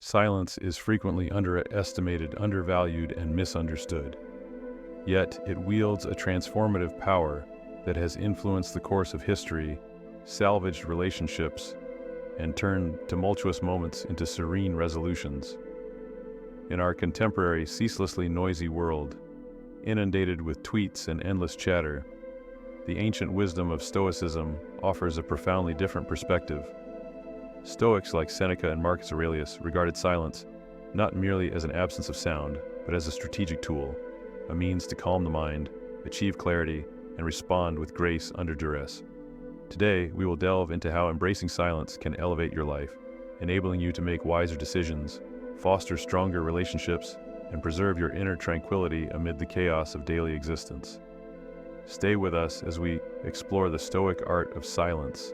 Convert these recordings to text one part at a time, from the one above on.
Silence is frequently underestimated, undervalued, and misunderstood. Yet it wields a transformative power that has influenced the course of history, salvaged relationships, and turned tumultuous moments into serene resolutions. In our contemporary, ceaselessly noisy world, inundated with tweets and endless chatter, the ancient wisdom of Stoicism offers a profoundly different perspective. Stoics like Seneca and Marcus Aurelius regarded silence not merely as an absence of sound, but as a strategic tool, a means to calm the mind, achieve clarity, and respond with grace under duress. Today, we will delve into how embracing silence can elevate your life, enabling you to make wiser decisions, foster stronger relationships, and preserve your inner tranquility amid the chaos of daily existence. Stay with us as we explore the Stoic art of silence,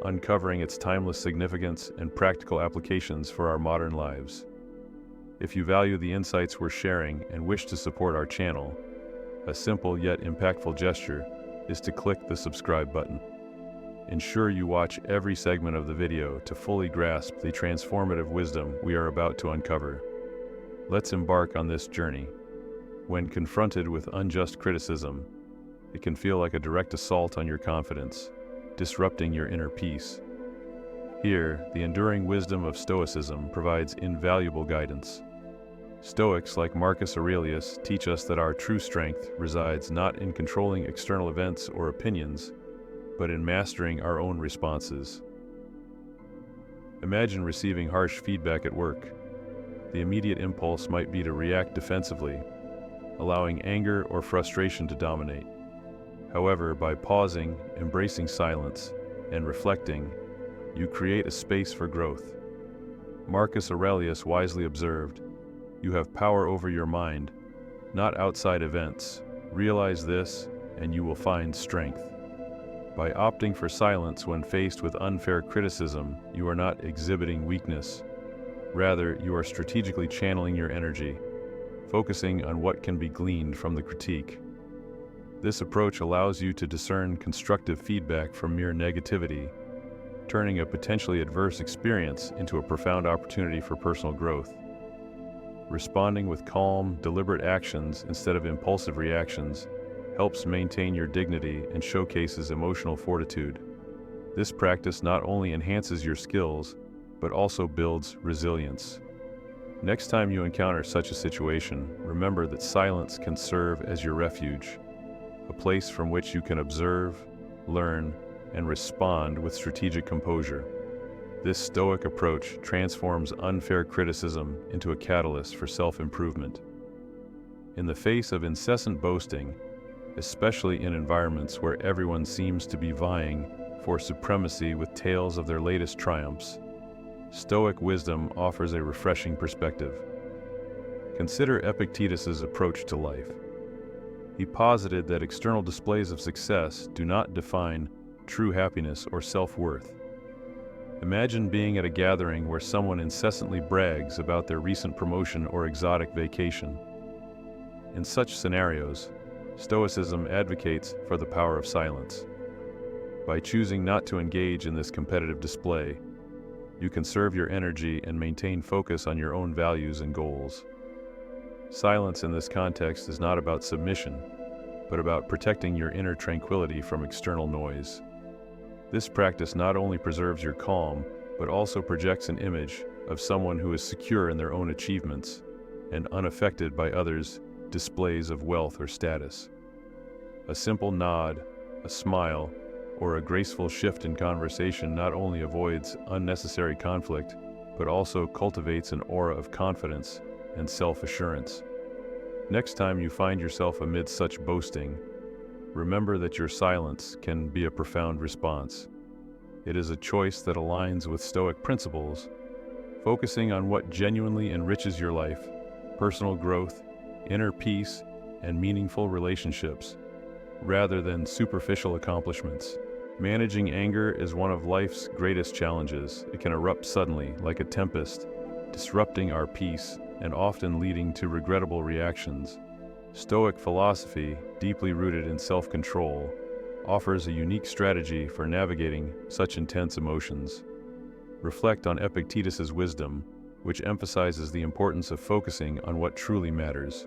uncovering its timeless significance and practical applications for our modern lives. If you value the insights we're sharing and wish to support our channel, a simple yet impactful gesture is to click the subscribe button. Ensure you watch every segment of the video to fully grasp the transformative wisdom we are about to uncover. Let's embark on this journey. When confronted with unjust criticism, it can feel like a direct assault on your confidence, disrupting your inner peace. Here, the enduring wisdom of Stoicism provides invaluable guidance. Stoics like Marcus Aurelius teach us that our true strength resides not in controlling external events or opinions, but in mastering our own responses. Imagine receiving harsh feedback at work. The immediate impulse might be to react defensively, allowing anger or frustration to dominate. However, by pausing, embracing silence, and reflecting, you create a space for growth. Marcus Aurelius wisely observed, "You have power over your mind, not outside events. Realize this, and you will find strength." By opting for silence when faced with unfair criticism, you are not exhibiting weakness. Rather, you are strategically channeling your energy, focusing on what can be gleaned from the critique. This approach allows you to discern constructive feedback from mere negativity, turning a potentially adverse experience into a profound opportunity for personal growth. Responding with calm, deliberate actions instead of impulsive reactions helps maintain your dignity and showcases emotional fortitude. This practice not only enhances your skills, but also builds resilience. Next time you encounter such a situation, remember that silence can serve as your refuge, a place from which you can observe, learn, and respond with strategic composure. This Stoic approach transforms unfair criticism into a catalyst for self-improvement. In the face of incessant boasting, especially in environments where everyone seems to be vying for supremacy with tales of their latest triumphs, Stoic wisdom offers a refreshing perspective. Consider Epictetus's approach to life. He posited that external displays of success do not define true happiness or self-worth. Imagine being at a gathering where someone incessantly brags about their recent promotion or exotic vacation. In such scenarios, Stoicism advocates for the power of silence. By choosing not to engage in this competitive display, you conserve your energy and maintain focus on your own values and goals. Silence in this context is not about submission, but about protecting your inner tranquility from external noise. This practice not only preserves your calm, but also projects an image of someone who is secure in their own achievements and unaffected by others' displays of wealth or status. A simple nod, a smile, or a graceful shift in conversation not only avoids unnecessary conflict, but also cultivates an aura of confidence and self-assurance. Next time you find yourself amid such boasting, remember that your silence can be a profound response. It is a choice that aligns with Stoic principles, focusing on what genuinely enriches your life, personal growth, inner peace, and meaningful relationships, rather than superficial accomplishments. Managing anger is one of life's greatest challenges. It can erupt suddenly, like a tempest, disrupting our peace and often leading to regrettable reactions. Stoic philosophy, deeply rooted in self-control, offers a unique strategy for navigating such intense emotions. Reflect on Epictetus's wisdom, which emphasizes the importance of focusing on what truly matters.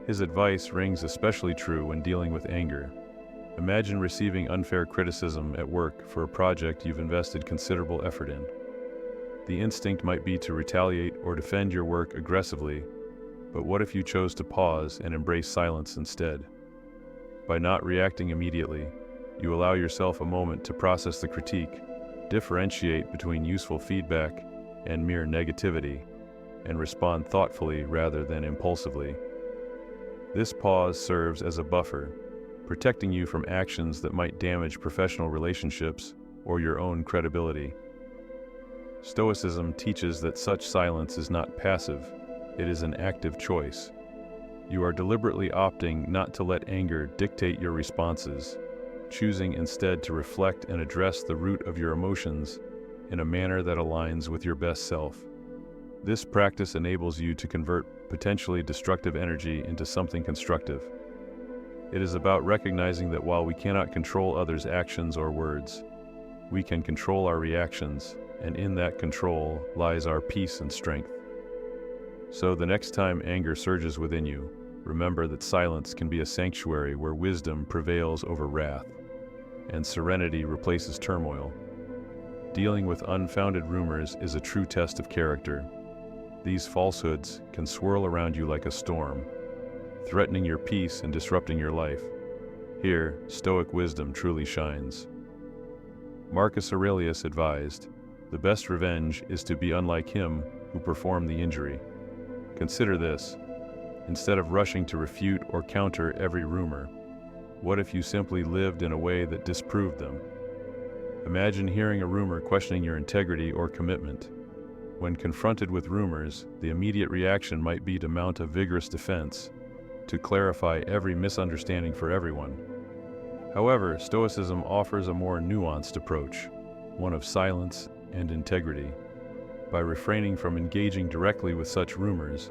His advice rings especially true when dealing with anger. Imagine receiving unfair criticism at work for a project you've invested considerable effort in. The instinct might be to retaliate or defend your work aggressively, but what if you chose to pause and embrace silence instead? By not reacting immediately, you allow yourself a moment to process the critique, differentiate between useful feedback and mere negativity, and respond thoughtfully rather than impulsively. This pause serves as a buffer, protecting you from actions that might damage professional relationships or your own credibility. Stoicism teaches that such silence is not passive, it is an active choice. You are deliberately opting not to let anger dictate your responses, choosing instead to reflect and address the root of your emotions in a manner that aligns with your best self. This practice enables you to convert potentially destructive energy into something constructive. It is about recognizing that while we cannot control others' actions or words, we can control our reactions, and in that control lies our peace and strength. So the next time anger surges within you, remember that silence can be a sanctuary where wisdom prevails over wrath, and serenity replaces turmoil. Dealing with unfounded rumors is a true test of character. These falsehoods can swirl around you like a storm, threatening your peace and disrupting your life. Here, Stoic wisdom truly shines. Marcus Aurelius advised, "The best revenge is to be unlike him who performed the injury." Consider this. Instead of rushing to refute or counter every rumor, what if you simply lived in a way that disproved them? Imagine hearing a rumor questioning your integrity or commitment. When confronted with rumors, the immediate reaction might be to mount a vigorous defense, to clarify every misunderstanding for everyone. However, Stoicism offers a more nuanced approach, one of silence and integrity. By refraining from engaging directly with such rumors,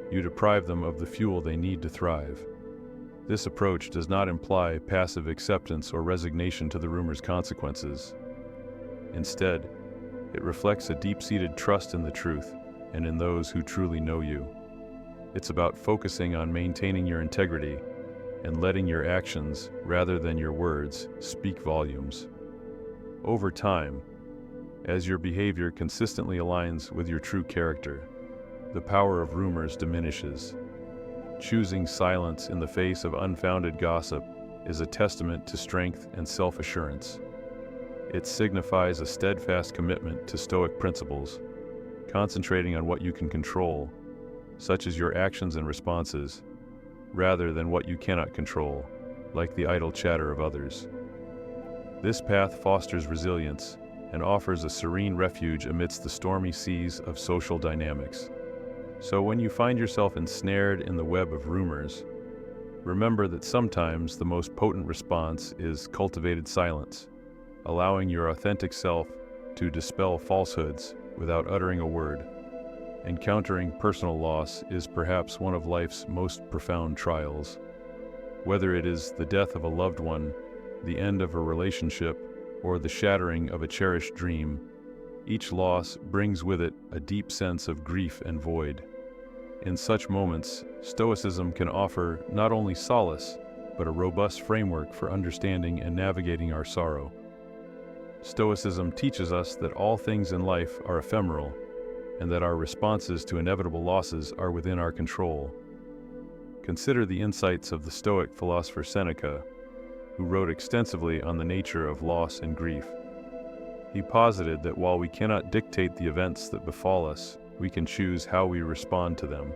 you deprive them of the fuel they need to thrive. This approach does not imply passive acceptance or resignation to the rumor's consequences. Instead, it reflects a deep-seated trust in the truth and in those who truly know you. It's about focusing on maintaining your integrity and letting your actions, rather than your words, speak volumes. Over time, as your behavior consistently aligns with your true character, the power of rumors diminishes. Choosing silence in the face of unfounded gossip is a testament to strength and self-assurance. It signifies a steadfast commitment to Stoic principles, concentrating on what you can control, such as your actions and responses, rather than what you cannot control, like the idle chatter of others. This path fosters resilience and offers a serene refuge amidst the stormy seas of social dynamics. So when you find yourself ensnared in the web of rumors, remember that sometimes the most potent response is cultivated silence, allowing your authentic self to dispel falsehoods without uttering a word. Encountering personal loss is perhaps one of life's most profound trials. Whether it is the death of a loved one, the end of a relationship, or the shattering of a cherished dream, each loss brings with it a deep sense of grief and void. In such moments, Stoicism can offer not only solace, but a robust framework for understanding and navigating our sorrow. Stoicism teaches us that all things in life are ephemeral, and that our responses to inevitable losses are within our control. Consider the insights of the Stoic philosopher Seneca, who wrote extensively on the nature of loss and grief. He posited that while we cannot dictate the events that befall us, we can choose how we respond to them.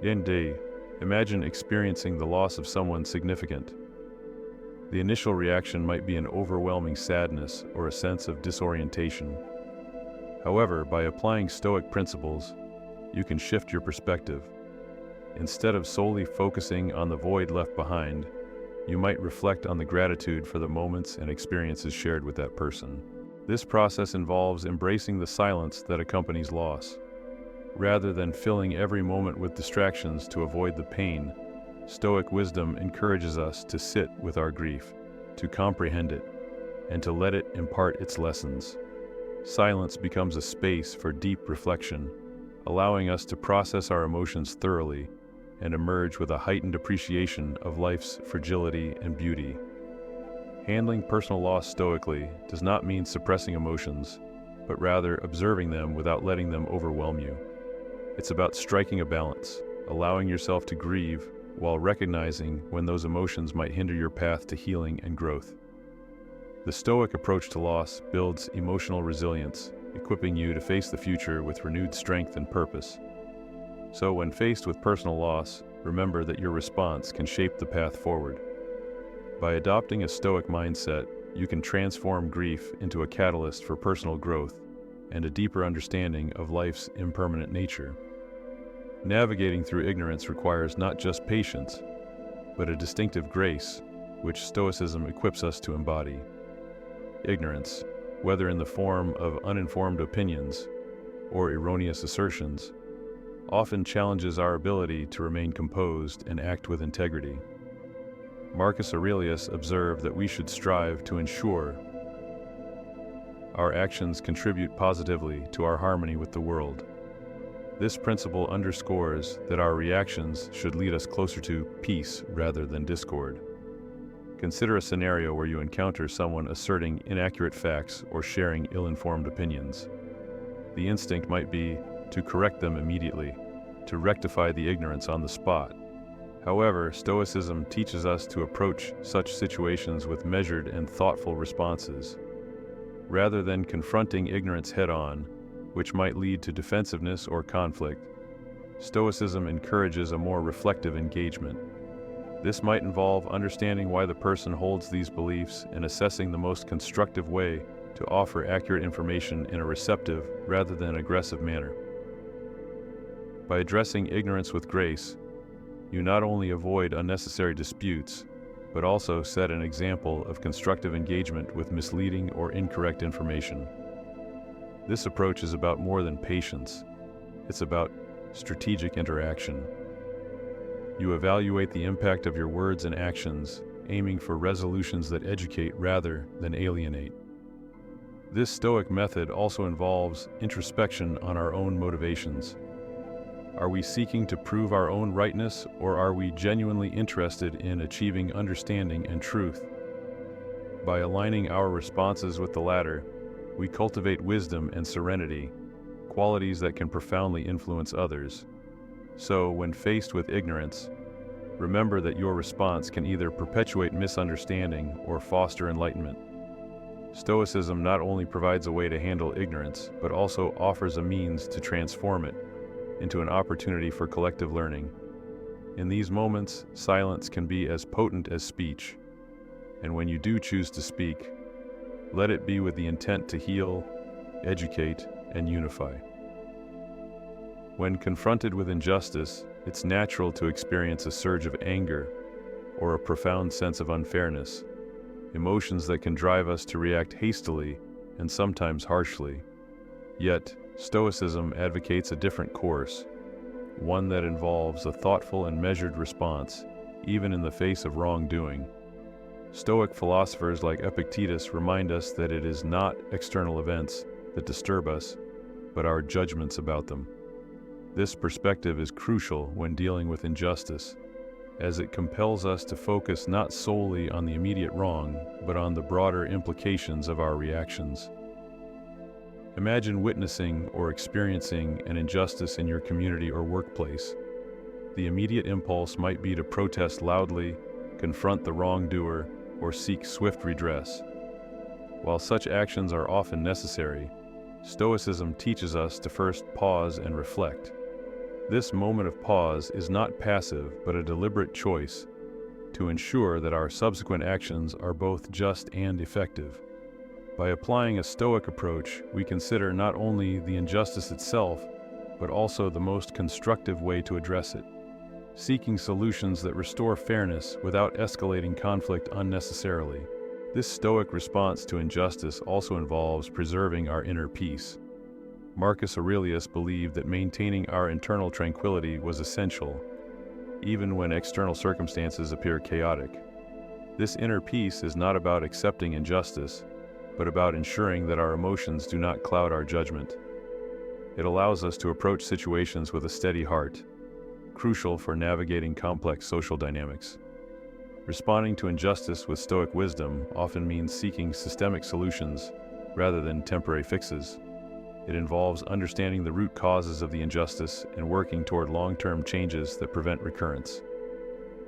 Indeed, imagine experiencing the loss of someone significant. The initial reaction might be an overwhelming sadness or a sense of disorientation. However, by applying Stoic principles, you can shift your perspective. Instead of solely focusing on the void left behind, you might reflect on the gratitude for the moments and experiences shared with that person. This process involves embracing the silence that accompanies loss. Rather than filling every moment with distractions to avoid the pain, Stoic wisdom encourages us to sit with our grief, to comprehend it, and to let it impart its lessons. Silence becomes a space for deep reflection, allowing us to process our emotions thoroughly and emerge with a heightened appreciation of life's fragility and beauty. Handling personal loss stoically does not mean suppressing emotions, but rather observing them without letting them overwhelm you. It's about striking a balance, allowing yourself to grieve while recognizing when those emotions might hinder your path to healing and growth. The Stoic approach to loss builds emotional resilience, equipping you to face the future with renewed strength and purpose. So when faced with personal loss, remember that your response can shape the path forward. By adopting a Stoic mindset, you can transform grief into a catalyst for personal growth and a deeper understanding of life's impermanent nature. Navigating through ignorance requires not just patience, but a distinctive grace, which Stoicism equips us to embody. Ignorance, whether in the form of uninformed opinions or erroneous assertions, often challenges our ability to remain composed and act with integrity. Marcus Aurelius observed that we should strive to ensure our actions contribute positively to our harmony with the world. This principle underscores that our reactions should lead us closer to peace rather than discord. Consider a scenario where you encounter someone asserting inaccurate facts or sharing ill-informed opinions. The instinct might be to correct them immediately, to rectify the ignorance on the spot. However, Stoicism teaches us to approach such situations with measured and thoughtful responses. Rather than confronting ignorance head-on, which might lead to defensiveness or conflict, Stoicism encourages a more reflective engagement. This might involve understanding why the person holds these beliefs and assessing the most constructive way to offer accurate information in a receptive rather than aggressive manner. By addressing ignorance with grace, you not only avoid unnecessary disputes, but also set an example of constructive engagement with misleading or incorrect information. This approach is about more than patience. It's about strategic interaction. You evaluate the impact of your words and actions, aiming for resolutions that educate rather than alienate. This Stoic method also involves introspection on our own motivations. Are we seeking to prove our own rightness, or are we genuinely interested in achieving understanding and truth? By aligning our responses with the latter, we cultivate wisdom and serenity, qualities that can profoundly influence others. So, when faced with ignorance, remember that your response can either perpetuate misunderstanding or foster enlightenment. Stoicism not only provides a way to handle ignorance, but also offers a means to transform it into an opportunity for collective learning. In these moments, silence can be as potent as speech, and when you do choose to speak, let it be with the intent to heal, educate, and unify. When confronted with injustice, it's natural to experience a surge of anger or a profound sense of unfairness, emotions that can drive us to react hastily and sometimes harshly. Yet, Stoicism advocates a different course, one that involves a thoughtful and measured response, even in the face of wrongdoing. Stoic philosophers like Epictetus remind us that it is not external events that disturb us, but our judgments about them. This perspective is crucial when dealing with injustice, as it compels us to focus not solely on the immediate wrong, but on the broader implications of our reactions. Imagine witnessing or experiencing an injustice in your community or workplace. The immediate impulse might be to protest loudly, confront the wrongdoer, or seek swift redress. While such actions are often necessary, Stoicism teaches us to first pause and reflect. This moment of pause is not passive, but a deliberate choice to ensure that our subsequent actions are both just and effective. By applying a Stoic approach, we consider not only the injustice itself, but also the most constructive way to address it, seeking solutions that restore fairness without escalating conflict unnecessarily. This Stoic response to injustice also involves preserving our inner peace. Marcus Aurelius believed that maintaining our internal tranquility was essential, even when external circumstances appear chaotic. This inner peace is not about accepting injustice, but about ensuring that our emotions do not cloud our judgment. It allows us to approach situations with a steady heart, crucial for navigating complex social dynamics. Responding to injustice with Stoic wisdom often means seeking systemic solutions rather than temporary fixes. It involves understanding the root causes of the injustice and working toward long-term changes that prevent recurrence.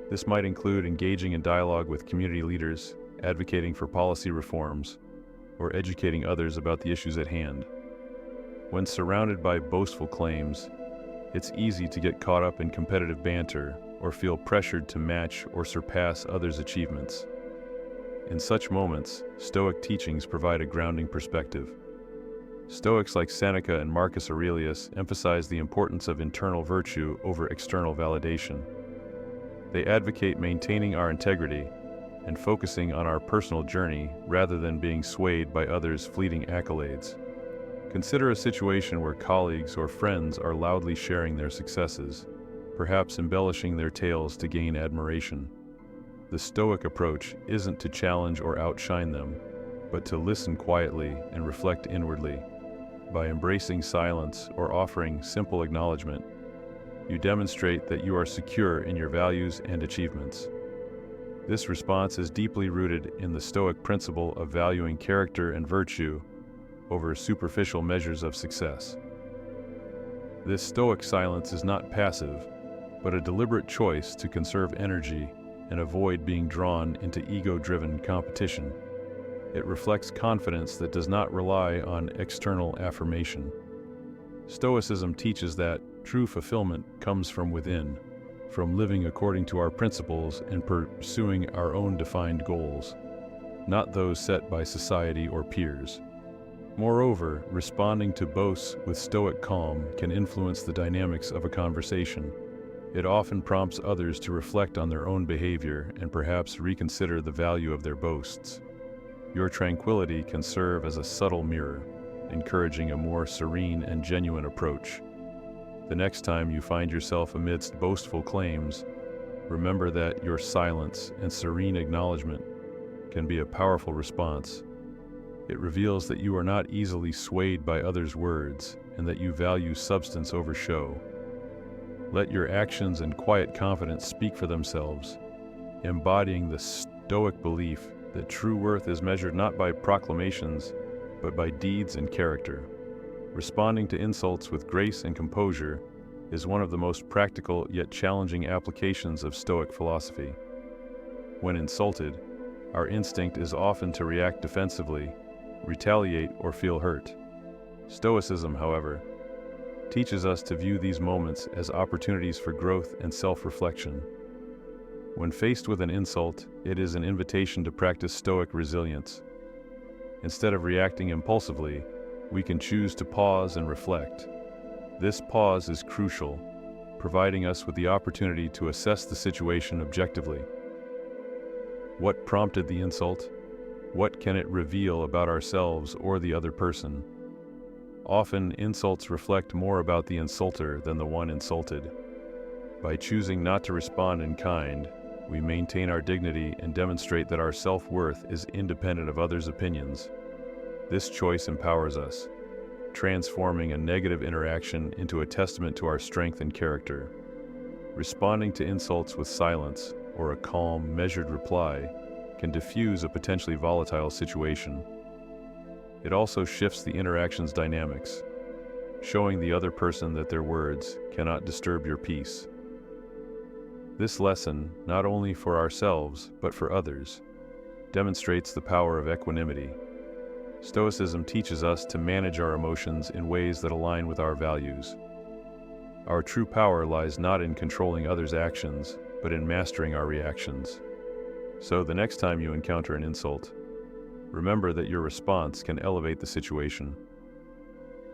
This might include engaging in dialogue with community leaders, advocating for policy reforms, or educating others about the issues at hand. When surrounded by boastful claims, it's easy to get caught up in competitive banter or feel pressured to match or surpass others' achievements. In such moments, Stoic teachings provide a grounding perspective. Stoics like Seneca and Marcus Aurelius emphasize the importance of internal virtue over external validation. They advocate maintaining our integrity and focusing on our personal journey rather than being swayed by others' fleeting accolades. Consider a situation where colleagues or friends are loudly sharing their successes, perhaps embellishing their tales to gain admiration. The Stoic approach isn't to challenge or outshine them, but to listen quietly and reflect inwardly. By embracing silence or offering simple acknowledgement, you demonstrate that you are secure in your values and achievements. This response is deeply rooted in the Stoic principle of valuing character and virtue over superficial measures of success. This Stoic silence is not passive, but a deliberate choice to conserve energy and avoid being drawn into ego-driven competition. It reflects confidence that does not rely on external affirmation. Stoicism teaches that true fulfillment comes from within, from living according to our principles and pursuing our own defined goals, not those set by society or peers. Moreover, responding to boasts with Stoic calm can influence the dynamics of a conversation. It often prompts others to reflect on their own behavior and perhaps reconsider the value of their boasts. Your tranquility can serve as a subtle mirror, encouraging a more serene and genuine approach. The next time you find yourself amidst boastful claims, remember that your silence and serene acknowledgement can be a powerful response. It reveals that you are not easily swayed by others' words and that you value substance over show. Let your actions and quiet confidence speak for themselves, embodying the Stoic belief that true worth is measured not by proclamations, but by deeds and character. Responding to insults with grace and composure is one of the most practical yet challenging applications of Stoic philosophy. When insulted, our instinct is often to react defensively, retaliate, or feel hurt. Stoicism, however, teaches us to view these moments as opportunities for growth and self-reflection. When faced with an insult, it is an invitation to practice Stoic resilience. Instead of reacting impulsively, we can choose to pause and reflect. This pause is crucial, providing us with the opportunity to assess the situation objectively. What prompted the insult? What can it reveal about ourselves or the other person? Often, insults reflect more about the insulter than the one insulted. By choosing not to respond in kind, we maintain our dignity and demonstrate that our self-worth is independent of others' opinions. This choice empowers us, transforming a negative interaction into a testament to our strength and character. Responding to insults with silence or a calm, measured reply can diffuse a potentially volatile situation. It also shifts the interaction's dynamics, showing the other person that their words cannot disturb your peace. This lesson, not only for ourselves but for others, demonstrates the power of equanimity. Stoicism teaches us to manage our emotions in ways that align with our values. Our true power lies not in controlling others' actions, but in mastering our reactions. So the next time you encounter an insult, remember that your response can elevate the situation.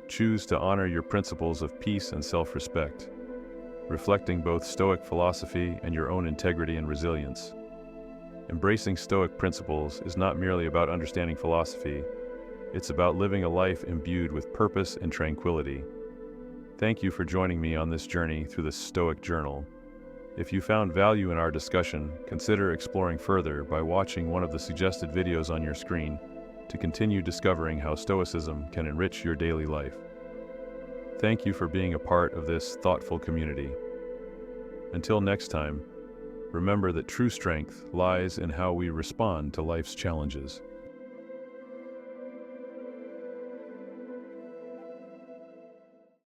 Choose to honor your principles of peace and self-respect, reflecting both Stoic philosophy and your own integrity and resilience. Embracing Stoic principles is not merely about understanding philosophy, it's about living a life imbued with purpose and tranquility. Thank you for joining me on this journey through the Stoic Journal. If you found value in our discussion, consider exploring further by watching one of the suggested videos on your screen to continue discovering how Stoicism can enrich your daily life. Thank you for being a part of this thoughtful community. Until next time, remember that true strength lies in how we respond to life's challenges.